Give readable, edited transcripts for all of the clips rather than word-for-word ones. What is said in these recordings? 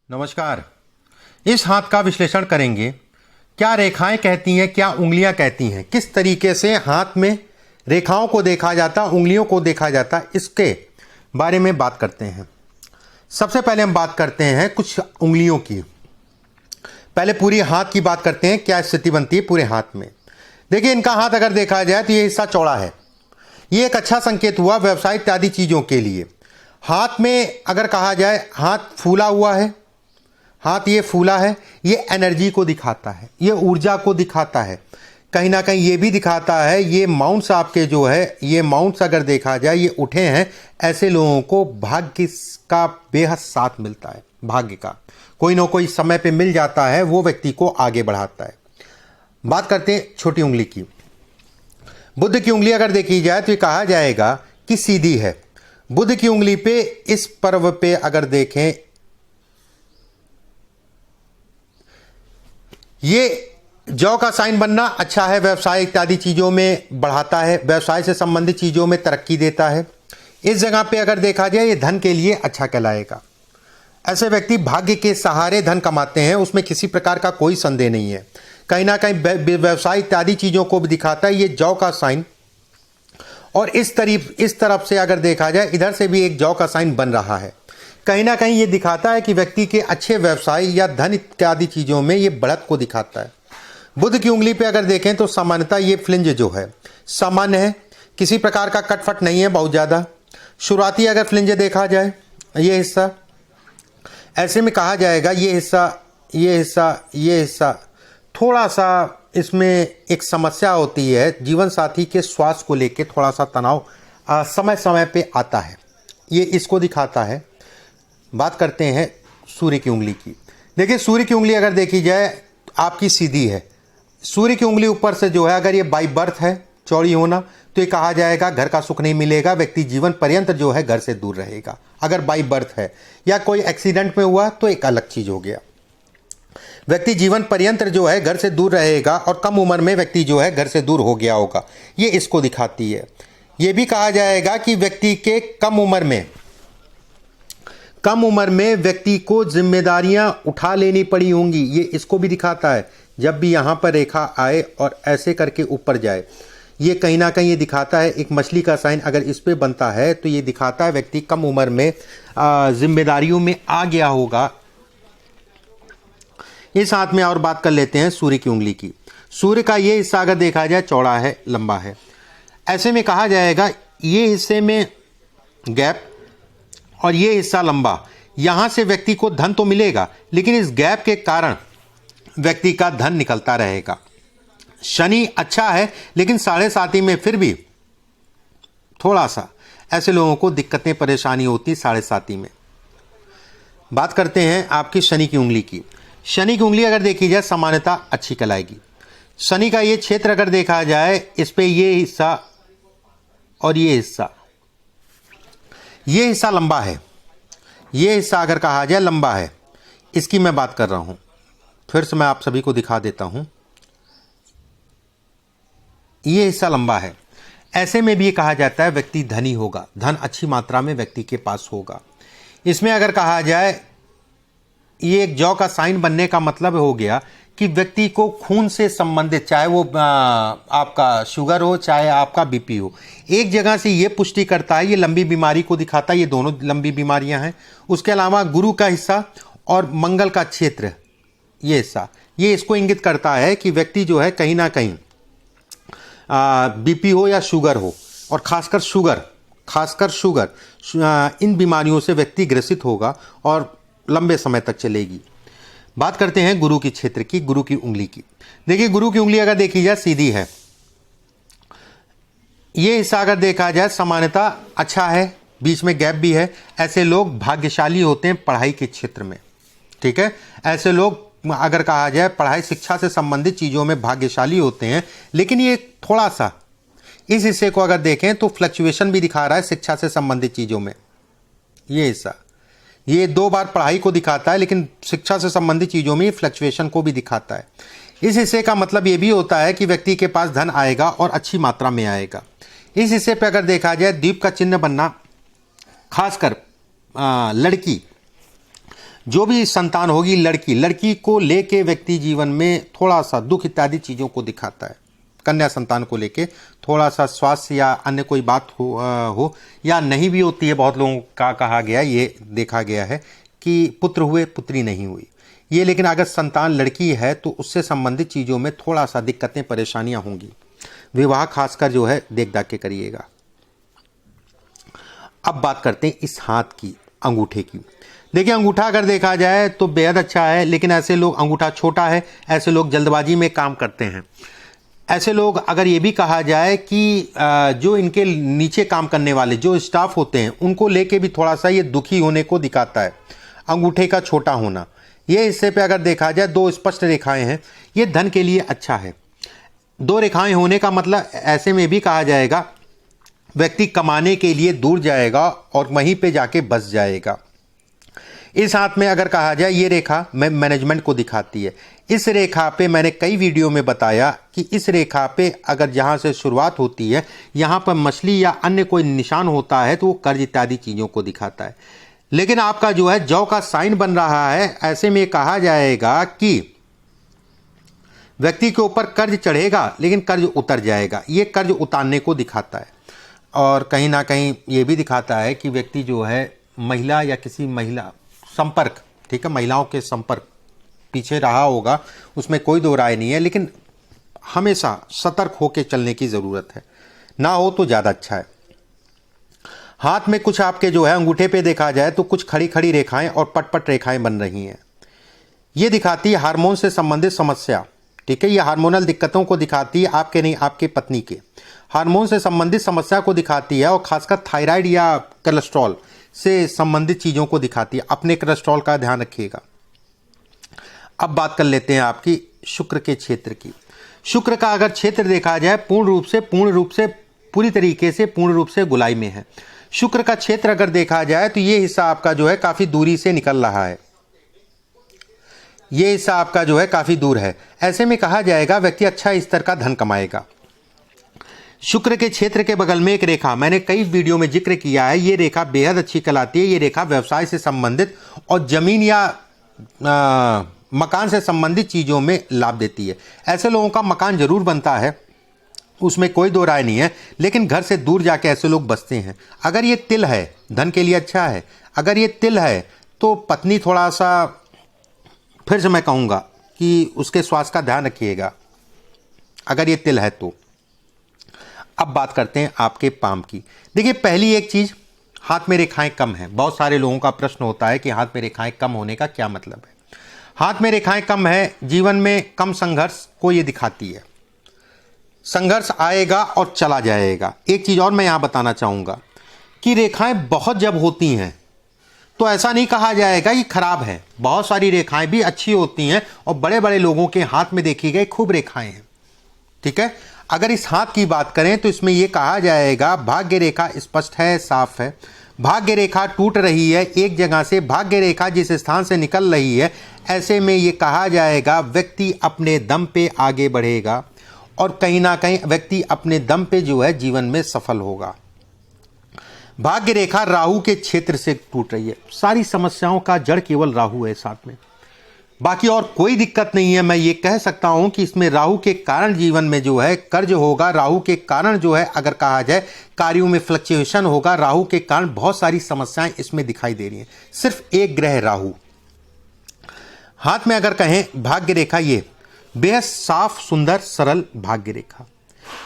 नमस्कार। इस हाथ का विश्लेषण करेंगे। क्या रेखाएं कहती हैं, क्या उंगलियां कहती हैं, किस तरीके से हाथ में रेखाओं को देखा जाता, उंगलियों को देखा जाता, इसके बारे में बात करते हैं। सबसे पहले हम बात करते हैं कुछ उंगलियों की। पहले पूरी हाथ की बात करते हैं, क्या स्थिति बनती है पूरे हाथ में। देखिए, इनका हाथ अगर देखा जाए तो ये हिस्सा चौड़ा है। ये एक अच्छा संकेत हुआ व्यवसाय इत्यादि चीज़ों के लिए। हाथ में अगर कहा जाए हाथ फूला हुआ है, हाथ ये फूला है, ये एनर्जी को दिखाता है, ये ऊर्जा को दिखाता है। कहीं ना कहीं ये भी दिखाता है, ये माउंट्स आपके जो है, ये माउंट्स अगर देखा जाए ये उठे हैं, ऐसे लोगों को भाग्य का बेहद साथ मिलता है। भाग्य का कोई ना कोई समय पे मिल जाता है, वो व्यक्ति को आगे बढ़ाता है। बात करते हैं छोटी उंगली की। बुध की उंगली अगर देखी जाए तो ये कहा जाएगा कि सीधी है। बुध की उंगली पे इस पर्व पे अगर देखें, ये जौ का साइन बनना अच्छा है, व्यवसाय इत्यादि चीज़ों में बढ़ाता है, व्यवसाय से संबंधित चीज़ों में तरक्की देता है। इस जगह पे अगर देखा जाए ये धन के लिए अच्छा कहलाएगा। ऐसे व्यक्ति भाग्य के सहारे धन कमाते हैं, उसमें किसी प्रकार का कोई संदेह नहीं है। कहीं ना कहीं व्यवसाय इत्यादि चीज़ों को भी दिखाता है ये जौ का साइन। और इस तरफ से अगर देखा जाए, इधर से भी एक जौ का साइन बन रहा है। कहीं ना कहीं ये दिखाता है कि व्यक्ति के अच्छे व्यवसाय या धन इत्यादि चीज़ों में ये बढ़त को दिखाता है। बुध की उंगली पे अगर देखें तो सामान्यतः ये फ्लिंज जो है सामान्य है, किसी प्रकार का कटफट नहीं है बहुत ज़्यादा। शुरुआती अगर फ्लिंज देखा जाए, ये हिस्सा, ऐसे में कहा जाएगा ये हिस्सा थोड़ा सा इसमें एक समस्या होती है। जीवन साथी के स्वास्थ्य को लेकर थोड़ा सा तनाव समय समय पे आता है, ये इसको दिखाता है। बात करते हैं सूर्य की उंगली की। देखिए, सूर्य की उंगली अगर देखी जाए आपकी सीधी है। सूर्य की उंगली ऊपर से जो है, अगर ये बाई बर्थ है, चौड़ी होना, तो ये कहा जाएगा घर का सुख नहीं मिलेगा, व्यक्ति जीवन पर्यंत जो है घर से दूर रहेगा। अगर बाई बर्थ है या कोई एक्सीडेंट में हुआ तो एक अलग चीज़ हो गया। व्यक्ति जीवन पर्यंत जो है घर से दूर रहेगा और कम उम्र में व्यक्ति जो है घर से दूर हो गया होगा, ये इसको दिखाती है। ये भी कहा जाएगा कि व्यक्ति के कम उम्र में व्यक्ति को जिम्मेदारियां उठा लेनी पड़ी होंगी, ये इसको भी दिखाता है। जब भी यहाँ पर रेखा आए और ऐसे करके ऊपर जाए, ये कहीं ना कहीं ये दिखाता है। एक मछली का साइन अगर इस पे बनता है तो ये दिखाता है व्यक्ति कम उम्र में जिम्मेदारियों में आ गया होगा। इस हाथ में और बात कर लेते हैं सूर्य की उंगली की। सूर्य का ये हिस्सा अगर देखा जाए चौड़ा है, लंबा है। ऐसे में कहा जाएगा ये हिस्से में गैप और ये हिस्सा लंबा, यहाँ से व्यक्ति को धन तो मिलेगा, लेकिन इस गैप के कारण व्यक्ति का धन निकलता रहेगा। शनि अच्छा है, लेकिन 7.5 में फिर भी थोड़ा सा ऐसे लोगों को दिक्कतें परेशानी होती 7.5 में। बात करते हैं आपकी शनि की उंगली की। शनि की उंगली अगर देखी जाए सामान्यतः अच्छी कहलाएगी। शनि का ये क्षेत्र अगर देखा जाए, इस पे ये हिस्सा और ये हिस्सा लंबा है। ये हिस्सा अगर कहा जाए लंबा है, इसकी मैं बात कर रहा हूं। फिर से मैं आप सभी को दिखा देता हूं। ये हिस्सा लंबा है। ऐसे में भी ये कहा जाता है व्यक्ति धनी होगा, धन अच्छी मात्रा में व्यक्ति के पास होगा। इसमें अगर कहा जाए ये एक जौ का साइन बनने का मतलब हो गया कि व्यक्ति को खून से संबंधित, चाहे वो आपका शुगर हो, चाहे आपका बीपी हो, एक जगह से ये पुष्टि करता है। ये लंबी बीमारी को दिखाता है, ये दोनों लंबी बीमारियां हैं। उसके अलावा गुरु का हिस्सा और मंगल का क्षेत्र, ये हिस्सा, ये इसको इंगित करता है कि व्यक्ति जो है कहीं ना कहीं बीपी हो या शुगर हो, और खासकर शुगर इन बीमारियों से व्यक्ति ग्रसित होगा और लंबे समय तक चलेगी। बात करते हैं गुरु की क्षेत्र की, गुरु की उंगली की। देखिए, गुरु की उंगली अगर देखी जाए सीधी है। ये हिस्सा अगर देखा जाए सामान्यतः अच्छा है, बीच में गैप भी है। ऐसे लोग भाग्यशाली होते हैं पढ़ाई के क्षेत्र में, ठीक है। ऐसे लोग अगर कहा जाए पढ़ाई शिक्षा से संबंधित चीज़ों में भाग्यशाली होते हैं। लेकिन ये थोड़ा सा इस हिस्से को अगर देखें तो फ्लक्चुएशन भी दिखा रहा है शिक्षा से संबंधित चीज़ों में। ये हिस्सा, ये 2 बार पढ़ाई को दिखाता है, लेकिन शिक्षा से संबंधित चीज़ों में फ्लक्चुएशन को भी दिखाता है। इस हिस्से का मतलब ये भी होता है कि व्यक्ति के पास धन आएगा और अच्छी मात्रा में आएगा। इस हिस्से पे अगर देखा जाए दीप का चिन्ह बनना, खासकर लड़की जो भी संतान होगी लड़की को लेके व्यक्ति जीवन में थोड़ा सा दुख इत्यादि चीज़ों को दिखाता है। कन्या संतान को लेके थोड़ा सा स्वास्थ्य या अन्य कोई बात हो या नहीं भी होती है, बहुत लोगों का कहा गया, ये देखा गया है कि पुत्र हुए पुत्री नहीं हुई ये, लेकिन अगर संतान लड़की है तो उससे संबंधित चीज़ों में थोड़ा सा दिक्कतें परेशानियां होंगी। विवाह खासकर जो है देख दाख के करिएगा। अब बात करते हैं इस हाथ की, अंगूठे की। देखिए अंगूठा अगर देखा जाए तो बेहद अच्छा है, लेकिन ऐसे लोग, अंगूठा छोटा है, ऐसे लोग जल्दबाजी में काम करते हैं। ऐसे लोग, अगर ये भी कहा जाए कि जो इनके नीचे काम करने वाले जो स्टाफ होते हैं उनको लेके भी थोड़ा सा ये दुखी होने को दिखाता है अंगूठे का छोटा होना। ये हिस्से पे अगर देखा जाए 2 स्पष्ट रेखाएं हैं, ये धन के लिए अच्छा है। 2 रेखाएं होने का मतलब ऐसे में भी कहा जाएगा व्यक्ति कमाने के लिए दूर जाएगा और वहीं पे जाके बस जाएगा। इस हाथ में अगर कहा जाए ये रेखा मैनेजमेंट को दिखाती है। इस रेखा पे मैंने कई वीडियो में बताया कि इस रेखा पे अगर जहाँ से शुरुआत होती है यहाँ पर मछली या अन्य कोई निशान होता है तो वो कर्ज इत्यादि चीज़ों को दिखाता है। लेकिन आपका जो है जौ का साइन बन रहा है, ऐसे में कहा जाएगा कि व्यक्ति के ऊपर कर्ज चढ़ेगा लेकिन कर्ज उतर जाएगा। ये कर्ज उतारने को दिखाता है और कहीं ना कहीं ये भी दिखाता है कि व्यक्ति जो है महिला या किसी महिला संपर्क, ठीक है, महिलाओं के संपर्क पीछे रहा होगा, उसमें कोई दो राय नहीं है, लेकिन हमेशा सतर्क होकर चलने की ज़रूरत है, ना हो तो ज़्यादा अच्छा है। हाथ में कुछ आपके जो है अंगूठे पे देखा जाए तो कुछ खड़ी खड़ी रेखाएं और पटपट रेखाएं बन रही हैं। ये दिखाती है हार्मोन से संबंधित समस्या, ठीक है, ये हार्मोनल दिक्कतों को दिखाती है, आपके नहीं आपके पत्नी के हार्मोन से संबंधित समस्या को दिखाती है और खासकर थायराइड या कोलेस्ट्रॉल से संबंधित चीज़ों को दिखाती है। अपने कोलेस्ट्रॉल का ध्यान रखिएगा। अब बात कर लेते हैं आपकी शुक्र के क्षेत्र की। शुक्र का अगर क्षेत्र देखा जाए पूर्ण रूप से गुलाई में है। शुक्र का क्षेत्र अगर देखा जाए तो ये हिस्सा आपका जो है काफ़ी दूरी से निकल रहा है, ये हिस्सा आपका जो है काफ़ी दूर है। ऐसे में कहा जाएगा व्यक्ति अच्छा स्तर का धन कमाएगा। शुक्र के क्षेत्र के बगल में एक रेखा मैंने कई वीडियो में जिक्र किया है, ये रेखा बेहद अच्छी कहलाती है। ये रेखा व्यवसाय से संबंधित और जमीन या मकान से संबंधित चीज़ों में लाभ देती है। ऐसे लोगों का मकान जरूर बनता है, उसमें कोई दो राय नहीं है, लेकिन घर से दूर जाके ऐसे लोग बसते हैं। अगर ये तिल है धन के लिए अच्छा है, अगर ये तिल है तो पत्नी थोड़ा सा, फिर से मैं कहूँगा कि उसके स्वास्थ्य का ध्यान रखिएगा अगर ये तिल है तो। अब बात करते हैं आपके पाम की। देखिए पहली एक चीज़, हाथ में रेखाएं कम हैं। बहुत सारे लोगों का प्रश्न होता है कि हाथ में रेखाएं कम होने का क्या मतलब है। हाथ में रेखाएं कम है, जीवन में कम संघर्ष को ये दिखाती है। संघर्ष आएगा और चला जाएगा। एक चीज़ और मैं यहाँ बताना चाहूँगा कि रेखाएं बहुत जब होती हैं तो ऐसा नहीं कहा जाएगा कि खराब है। बहुत सारी रेखाएं भी अच्छी होती हैं और बड़े बड़े लोगों के हाथ में देखी गई खूब रेखाएं हैं, ठीक है। अगर इस हाथ की बात करें तो इसमें यह कहा जाएगा भाग्य रेखा स्पष्ट है, साफ है। भाग्य रेखा टूट रही है एक जगह से, भाग्य रेखा जिस स्थान से निकल रही है, ऐसे में ये कहा जाएगा व्यक्ति अपने दम पे आगे बढ़ेगा और कहीं ना कहीं व्यक्ति अपने दम पे जो है जीवन में सफल होगा। भाग्य रेखा राहु के क्षेत्र से टूट रही है। सारी समस्याओं का जड़ केवल राहु है साथ में, बाकी और कोई दिक्कत नहीं है। मैं ये कह सकता हूं कि इसमें राहु के कारण जीवन में जो है कर्ज होगा। राहु के कारण जो है अगर कहा जाए कार्यों में फ्लक्चुएशन होगा। राहु के कारण बहुत सारी समस्याएं इसमें दिखाई दे रही हैं। सिर्फ एक ग्रह राहु। हाथ में अगर कहें भाग्य रेखा, ये बेहद साफ सुंदर सरल भाग्य रेखा।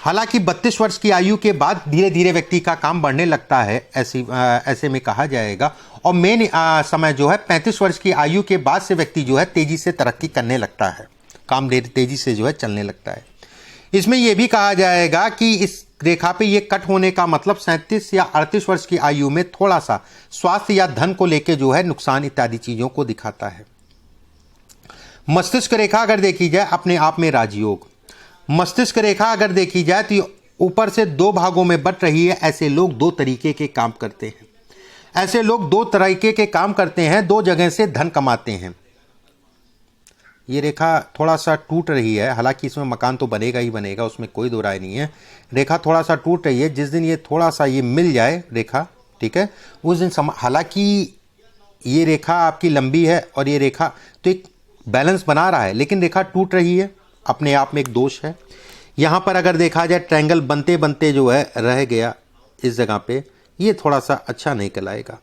हालांकि 32 वर्ष की आयु के बाद धीरे धीरे व्यक्ति का काम बढ़ने लगता है, ऐसे में कहा जाएगा। और मेन समय जो है 35 वर्ष की आयु के बाद से व्यक्ति जो है तेजी से तरक्की करने लगता है, काम तेजी से जो है चलने लगता है। इसमें यह भी कहा जाएगा कि इस रेखा पे ये कट होने का मतलब 37 या 38 वर्ष की आयु में थोड़ा सा स्वास्थ्य या धन को लेकर जो है नुकसान इत्यादि चीजों को दिखाता है। मस्तिष्क रेखा अगर देखी जाए अपने आप में राजयोग। मस्तिष्क रेखा अगर देखी जाए तो ऊपर से 2 भागों में बट रही है। ऐसे लोग 2 तरीके के काम करते हैं। ऐसे लोग 2 तरीके के काम करते हैं, 2 जगह से धन कमाते हैं। ये रेखा थोड़ा सा टूट रही है, हालांकि इसमें मकान तो बनेगा ही बनेगा, उसमें कोई दो राय नहीं है। रेखा थोड़ा सा टूट रही है। जिस दिन ये थोड़ा सा ये मिल जाए रेखा, ठीक है, उस दिन हालांकि ये रेखा आपकी लंबी है और ये रेखा तो एक बैलेंस बना रहा है, लेकिन रेखा टूट रही है, अपने आप में एक दोष है। यहाँ पर अगर देखा जाए ट्रायंगल बनते बनते जो है रह गया इस जगह पे, ये थोड़ा सा अच्छा नहीं कहलाएगा।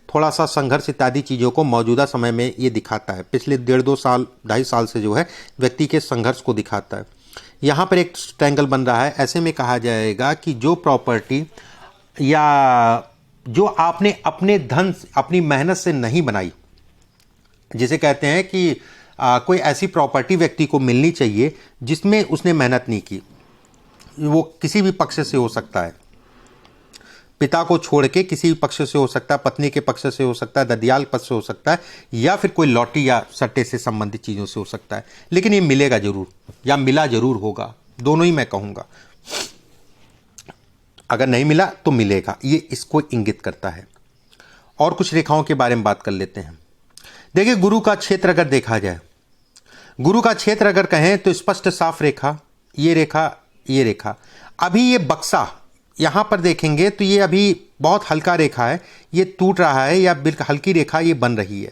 थोड़ा सा संघर्ष इत्यादि चीज़ों को मौजूदा समय में ये दिखाता है, पिछले 1.5-2 साल 2.5 साल से जो है व्यक्ति के संघर्ष को दिखाता है। यहाँ पर एक ट्रायंगल बन रहा है, ऐसे में कहा जाएगा कि जो प्रॉपर्टी या जो आपने अपने धन अपनी मेहनत से नहीं बनाई, जिसे कहते हैं कि कोई ऐसी प्रॉपर्टी व्यक्ति को मिलनी चाहिए जिसमें उसने मेहनत नहीं की, वो किसी भी पक्ष से हो सकता है, पिता को छोड़ के किसी भी पक्ष से हो सकता है, पत्नी के पक्ष से हो सकता है, ददियाल पक्ष से हो सकता है, या फिर कोई लॉटरी या सट्टे से संबंधित चीज़ों से हो सकता है, लेकिन ये मिलेगा जरूर या मिला जरूर होगा, दोनों ही मैं कहूँगा। अगर नहीं मिला तो मिलेगा, ये इसको इंगित करता है। और कुछ रेखाओं के बारे में बात कर लेते हैं। देखिए, गुरु का क्षेत्र अगर देखा जाए, गुरु का क्षेत्र अगर कहें तो स्पष्ट साफ रेखा, ये रेखा, ये रेखा। अभी ये बक्सा यहाँ पर देखेंगे तो ये अभी बहुत हल्का रेखा है, ये टूट रहा है या बिल्कुल हल्की रेखा ये बन रही है।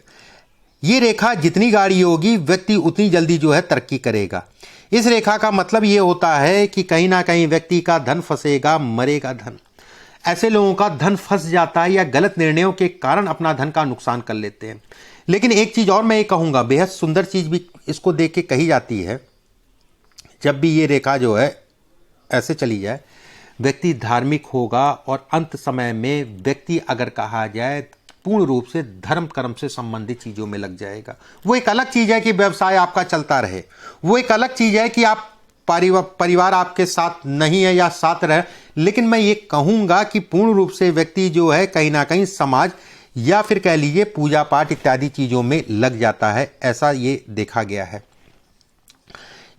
ये रेखा जितनी गाढ़ी होगी व्यक्ति उतनी जल्दी जो है तरक्की करेगा। इस रेखा का मतलब ये होता है कि कहीं ना कहीं व्यक्ति का धन फंसेगा, मरेगा धन। ऐसे लोगों का धन फंस जाता है या गलत निर्णयों के कारण अपना धन का नुकसान कर लेते हैं। लेकिन एक चीज़ और मैं ये कहूँगा, बेहद सुंदर चीज़ भी इसको देख के कही जाती है, जब भी ये रेखा जो है ऐसे चली जाए, व्यक्ति धार्मिक होगा और अंत समय में व्यक्ति अगर कहा जाए पूर्ण रूप से धर्म कर्म से संबंधित चीज़ों में लग जाएगा। वो एक अलग चीज़ है कि व्यवसाय आपका चलता रहे, वो एक अलग चीज़ है कि आप परिवार आपके साथ नहीं है या साथ रहे, लेकिन मैं ये कहूँगा कि पूर्ण रूप से व्यक्ति जो है कहीं ना कहीं समाज या फिर कह लीजिए पूजा पाठ इत्यादि चीज़ों में लग जाता है, ऐसा ये देखा गया है।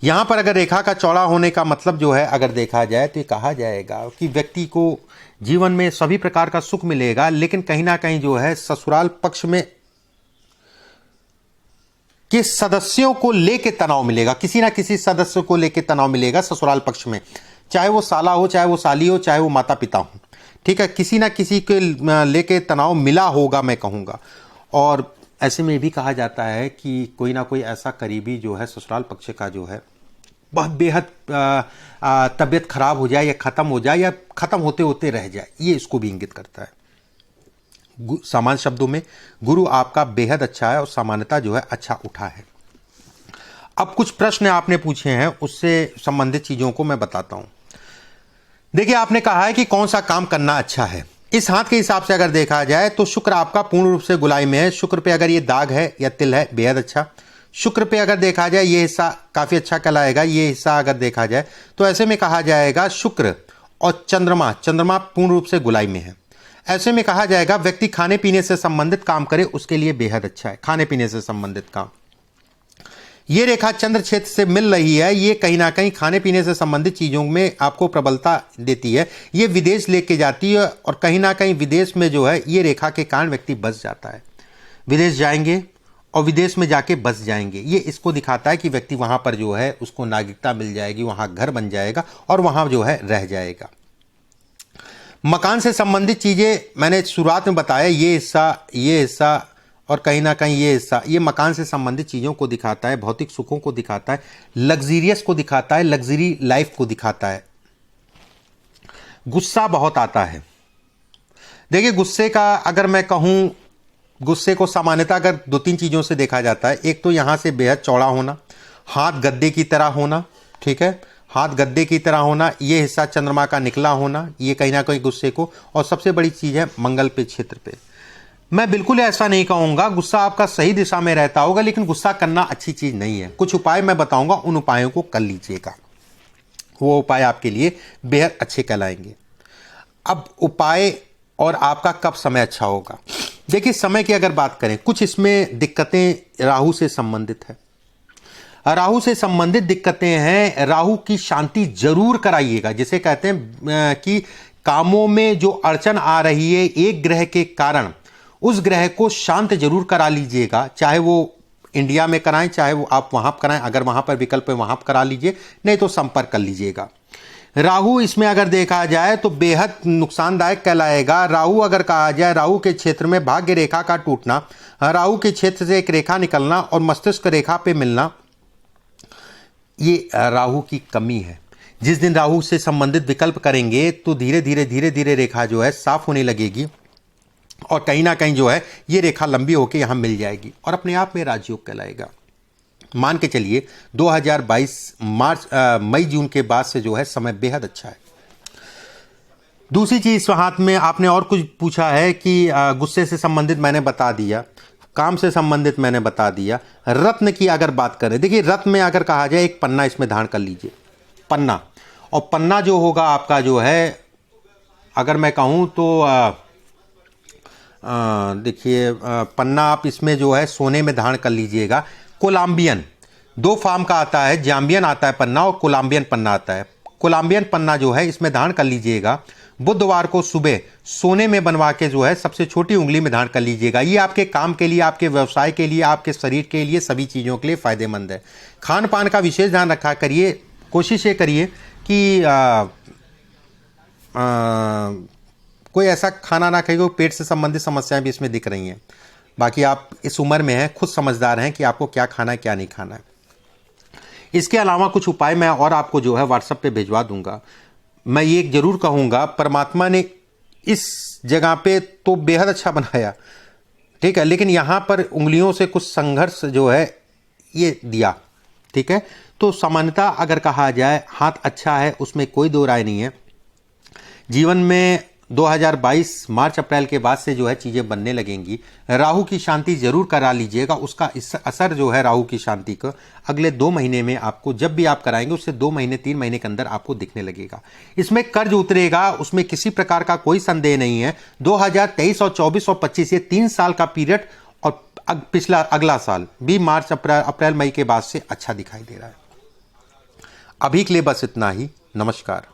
यहाँ पर अगर रेखा का चौड़ा होने का मतलब जो है अगर देखा जाए तो ये कहा जाएगा कि व्यक्ति को जीवन में सभी प्रकार का सुख मिलेगा, लेकिन कहीं ना कहीं जो है ससुराल पक्ष में के सदस्यों को लेके तनाव मिलेगा, किसी ना किसी सदस्य को लेके तनाव मिलेगा ससुराल पक्ष में, चाहे वो साला हो, चाहे वो साली हो, चाहे वो माता पिता हो, ठीक है, किसी ना किसी के लेके तनाव मिला होगा मैं कहूँगा। और ऐसे में भी कहा जाता है कि कोई ना कोई ऐसा करीबी जो है ससुराल पक्ष का जो है बहुत बेहद तबीयत खराब हो जाए या ख़त्म हो जाए या ख़त्म होते होते रह जाए, ये इसको भी इंगित करता है। सामान्य शब्दों में गुरु आपका बेहद अच्छा है और सामान्यता जो है अच्छा उठा है। अब कुछ प्रश्न आपने पूछे हैं, उससे संबंधित चीज़ों को मैं बताता हूँ। देखिए, आपने कहा है कि कौन सा काम करना अच्छा है। इस हाथ के हिसाब से अगर देखा जाए तो शुक्र आपका पूर्ण रूप से गुलाई में है। शुक्र पे अगर ये दाग है या तिल है, बेहद अच्छा। शुक्र पे अगर देखा जाए ये हिस्सा काफ़ी अच्छा कहलाएगा। ये हिस्सा अगर देखा जाए तो ऐसे में कहा जाएगा शुक्र और चंद्रमा पूर्ण रूप से गुलाई में है। ऐसे में कहा जाएगा व्यक्ति खाने पीने से संबंधित काम करे, उसके लिए बेहद अच्छा है खाने पीने से संबंधित काम। ये रेखा चंद्र क्षेत्र से मिल रही है, ये कहीं ना कहीं खाने पीने से संबंधित चीज़ों में आपको प्रबलता देती है। ये विदेश लेके जाती है और कहीं ना कहीं विदेश में जो है ये रेखा के कारण व्यक्ति बस जाता है। विदेश जाएंगे और विदेश में जाके बस जाएंगे, ये इसको दिखाता है कि व्यक्ति वहाँ पर जो है उसको नागरिकता मिल जाएगी, वहाँ घर बन जाएगा और वहाँ जो है रह जाएगा। मकान से संबंधित चीज़ें मैंने शुरुआत में बताया, ये हिस्सा और कहीं ना कहीं ये हिस्सा, ये मकान से संबंधित चीज़ों को दिखाता है, भौतिक सुखों को दिखाता है, लग्जीरियस को दिखाता है, लग्जरी लाइफ को दिखाता है। गुस्सा बहुत आता है। देखिए, गुस्से का अगर मैं कहूँ, गुस्से को सामान्यतः अगर 2-3 चीज़ों से देखा जाता है। एक तो यहाँ से बेहद चौड़ा होना, हाथ गद्दे की तरह होना, ठीक है, हाथ गद्दे की तरह होना, ये हिस्सा चंद्रमा का निकला होना, ये कहीं ना कहीं गुस्से को। और सबसे बड़ी चीज़ है मंगल पे क्षेत्र पे। मैं बिल्कुल ऐसा नहीं कहूँगा, गुस्सा आपका सही दिशा में रहता होगा, लेकिन गुस्सा करना अच्छी चीज़ नहीं है। कुछ उपाय मैं बताऊँगा, उन उपायों को कर लीजिएगा, वो उपाय आपके लिए बेहद अच्छे कहलाएंगे। अब उपाय और आपका कब समय अच्छा होगा। देखिए, समय की अगर बात करें, कुछ इसमें दिक्कतें राहु से संबंधित है। राहु से संबंधित दिक्कतें हैं, राहु की शांति जरूर कराइएगा। जिसे कहते हैं कि कामों में जो अड़चन आ रही है एक ग्रह के कारण, उस ग्रह को शांत जरूर करा लीजिएगा। चाहे वो इंडिया में कराएं, चाहे वो आप वहाँ कराएं, अगर वहाँ पर विकल्प है वहाँ पर करा लीजिए, नहीं तो संपर्क कर लीजिएगा। राहु इसमें अगर देखा जाए तो बेहद नुकसानदायक कहलाएगा। राहु अगर कहा जाए, राहु के क्षेत्र में भाग्य रेखा का टूटना, राहु के क्षेत्र से एक रेखा निकलना और मस्तिष्क रेखा पे मिलना, ये राहु की कमी है। जिस दिन राहु से संबंधित विकल्प करेंगे तो धीरे धीरे रेखा जो है साफ होने लगेगी और कहीं ना कहीं जो है ये रेखा लंबी होकर यहां मिल जाएगी और अपने आप में राजयोग कहलाएगा। मान के चलिए 2022 मई जून के बाद से जो है समय बेहद अच्छा है। दूसरी चीज हाथ में आपने और कुछ पूछा है कि गुस्से से संबंधित मैंने बता दिया, काम से संबंधित मैंने बता दिया। रत्न की अगर बात करें, देखिए रत्न में अगर कहा जाए एक पन्ना इसमें धारण कर लीजिए, पन्ना, और पन्ना जो होगा आपका जो है, अगर मैं कहूँ तो देखिए पन्ना आप इसमें जो है सोने में धारण कर लीजिएगा। कोलंबियन, 2 फार्म का आता है, जाम्बियन आता है पन्ना और कोलंबियन पन्ना आता है। कोलंबियन पन्ना जो है इसमें धारण कर लीजिएगा। बुधवार को सुबह सोने में बनवा के जो है सबसे छोटी उंगली में धारण कर लीजिएगा। ये आपके काम के लिए, आपके व्यवसाय के लिए, आपके शरीर के लिए, सभी चीज़ों के लिए फायदेमंद है। खान पान का विशेष ध्यान रखा करिए, कोशिश ये करिए कि कोई ऐसा खाना ना खाइए, पेट से संबंधित समस्याएं भी इसमें दिख रही हैं। बाकी आप इस उम्र में हैं, खुद समझदार हैं कि आपको क्या खाना है क्या नहीं खाना है। इसके अलावा कुछ उपाय मैं और आपको जो है व्हाट्सएप पे भिजवा दूंगा। मैं ये जरूर कहूँगा, परमात्मा ने इस जगह पे तो बेहद अच्छा बनाया, ठीक है, लेकिन यहाँ पर उंगलियों से कुछ संघर्ष जो है ये दिया, ठीक है। तो सामान्यतः अगर कहा जाए हाथ अच्छा है, उसमें कोई दो राय नहीं है। जीवन में 2022 मार्च अप्रैल के बाद से जो है चीज़ें बनने लगेंगी। राहु की शांति जरूर करा लीजिएगा, उसका असर जो है राहु की शांति का अगले 2 महीने में आपको, जब भी आप कराएंगे उससे 2 महीने 3 महीने के अंदर आपको दिखने लगेगा। इसमें कर्ज उतरेगा, उसमें किसी प्रकार का कोई संदेह नहीं है। 2023 और 24 और 25 ये 3 साल का पीरियड और पिछला अगला साल भी मार्च अप्रैल मई के बाद से अच्छा दिखाई दे रहा है। अभी के लिए बस इतना ही। नमस्कार।